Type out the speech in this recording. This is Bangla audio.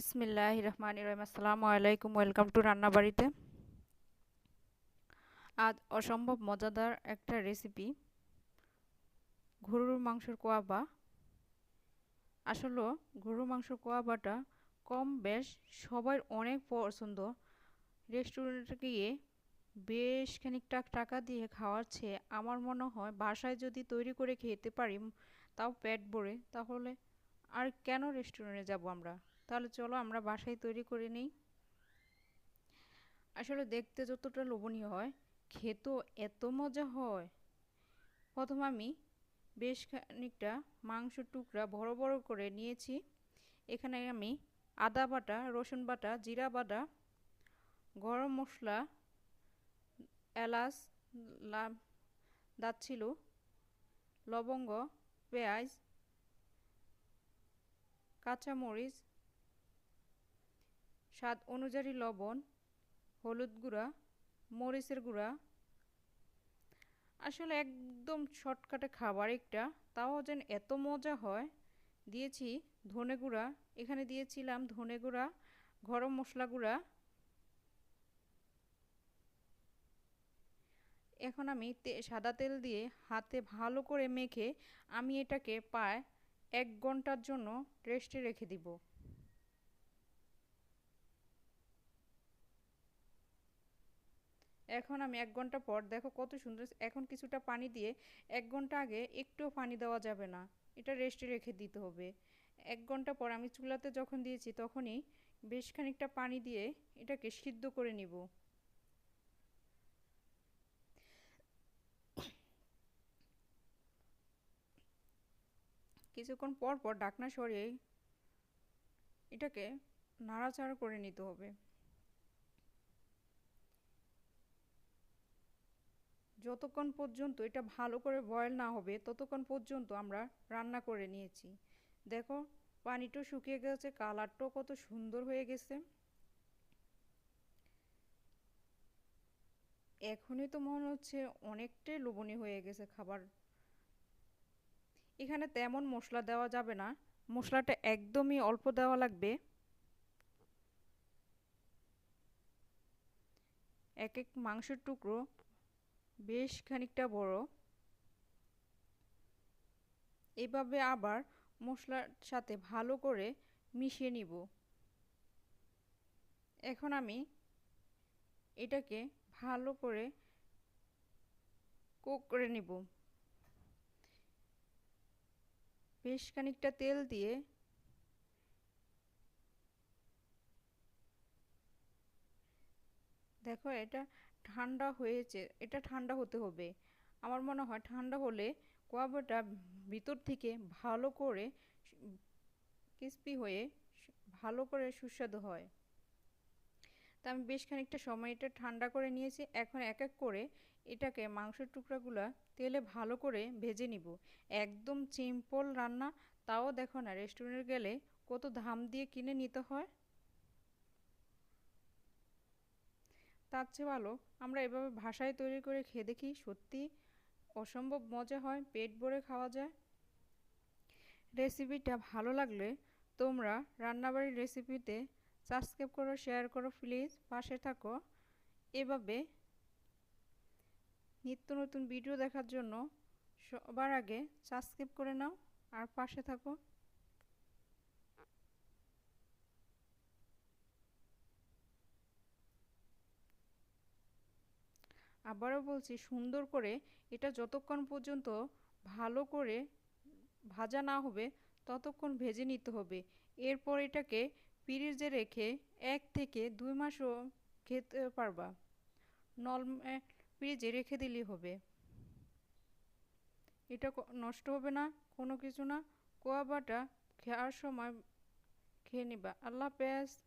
বিসমিল্লাহির রহমানির রহিম। আসসালামু আলাইকুম, ওয়েলকাম টু রান্নাবাড়িতে। আজ অসম্ভব মজাদার একটা রেসিপি, গরুর মাংসের কোয়াবা। আসলে গরুর মাংসের কোয়াবাটা কম বেশ সবার অনেক পছন্দ। রেস্টুরেন্টে গিয়ে বেশ খানিকটা টাকা দিয়ে খাওয়ার চেয়ে আমার মনে হয় বাসায় যদি তৈরি করে খেতে পারি, তাও পেট ভরে, তাহলে আর কেন রেস্টুরেন্টে যাব আমরা। তাহলে চলো আমরা বাসায় তৈরি করে নিই। আসলে দেখতে যতটা লোভনীয় হয়, খেতেও এত মজা হয়। প্রথমে আমি বেশ খানিকটা মাংসের টুকরা বড় বড় করে নিয়েছি। এখানে আমি আদা বাটা, রসুন বাটা, জিরা বাটা, গরম মশলা, এলাচ, দারচিনি, লবঙ্গ, পেঁয়াজ, কাঁচামরিচ, স্বাদ অনুযায়ী লবণ, হলুদ গুঁড়া, মরিচের গুঁড়া। আসলে একদম শর্টকাটে খাবার একটা, তাও যেন এত মজা হয়। দিয়েছি ধনে গুঁড়া, এখানে দিয়েছিলাম ধনে গুঁড়া, গরম মশলা গুঁড়া। এখন আমি সাদা তেল দিয়ে হাতে ভালো করে মেখে আমি এটাকে প্রায় 1 ঘন্টার জন্য রেস্টে রেখে দিব। এখন আমি 1 ঘন্টা পর দেখো কত সুন্দর। এখন কিছুটা পানি দিয়ে, 1 ঘন্টা আগে একটুও পানি দেওয়া যাবে না, এটা রেস্টে রেখে দিতে হবে। 1 ঘন্টা পর আমি চুলাতে যখন দিয়েছি তখনই বেশ খানিকটা পানি দিয়ে এটাকে সিদ্ধ করে নিব। কিছুক্ষণ পর পর ঢাকনা সরিয়ে এটাকে নাড়াচাড়া করে নিতে হবে। যতক্ষণ পর্যন্ত এটা ভালো করে বয়েল না হবে ততক্ষণ পর্যন্ত আমরা রান্না করে নিয়েছি। দেখো পানিটাও শুকিয়ে গেছে, কালারটাও কত সুন্দর হয়ে গেছে। এখনই তো মনে হচ্ছে অনেকটাই লোভনীয় হয়ে গেছে খাবার। এখানে তেমন মশলা দেওয়া যাবে না, মশলাটা একদমই অল্প দেওয়া লাগবে। এক এক মাংসের টুকরো বেশ খানিকটা বড়। এভাবে আবার মশলার সাথে ভালো করে মিশিয়ে নিব। এখন আমি এটাকে ভালো করে কুক করে নিব। বেশ খানিকটা তেল দিয়ে দেখো এটা ঠান্ডা হয়েছে, এটা ঠান্ডা হতে হবে। আমার মনে হয় ঠান্ডা হলে কোয়াবাটা ভিতর থেকে ভালো করে ক্রিস্পি হয়ে ভালো করে সুস্বাদু হয়। তা আমি বেশ খানিকটা সময় এটা ঠান্ডা করে নিয়েছি। এখন এক এক করে এটাকে মাংসের টুকরাগুলা তেলে ভালো করে ভেজে নিব। একদম সিম্পল রান্না, তাও দেখো না রেস্টুরেন্টে গেলে কত দাম দিয়ে কিনে নিতে হয়। তার চেয়ে ভালো আমরা এভাবে বাসায় তৈরি করে খেয়ে দেখি, সত্যি অসম্ভব মজা হয়, পেট ভরে খাওয়া যায়। রেসিপিটা ভালো লাগলে তোমরা রান্নাবাড়ির রেসিপিতে সাবস্ক্রাইব করো, শেয়ার করো, প্লিজ পাশে থাকো। এভাবে নিত্য নতুন ভিডিও দেখার জন্য সবার আগে সাবস্ক্রাইব করে নাও আর পাশে থাকো। আবারও বলছি, সুন্দর করে এটা যতক্ষণ পর্যন্ত ভালো করে ভাজা না হবে ততক্ষণ ভেজে নিতে হবে। এরপর এটাকে ফ্রিজে রেখে 1 থেকে 2 মাসও খেতে পারবা। নরমাল ফ্রিজে রেখে দিলেই হবে, এটা নষ্ট হবে না, কোনো কিছু না। কোয়াবাটা খাওয়ার সময় খেয়ে নিবা। আল্লাহ হাফেজ।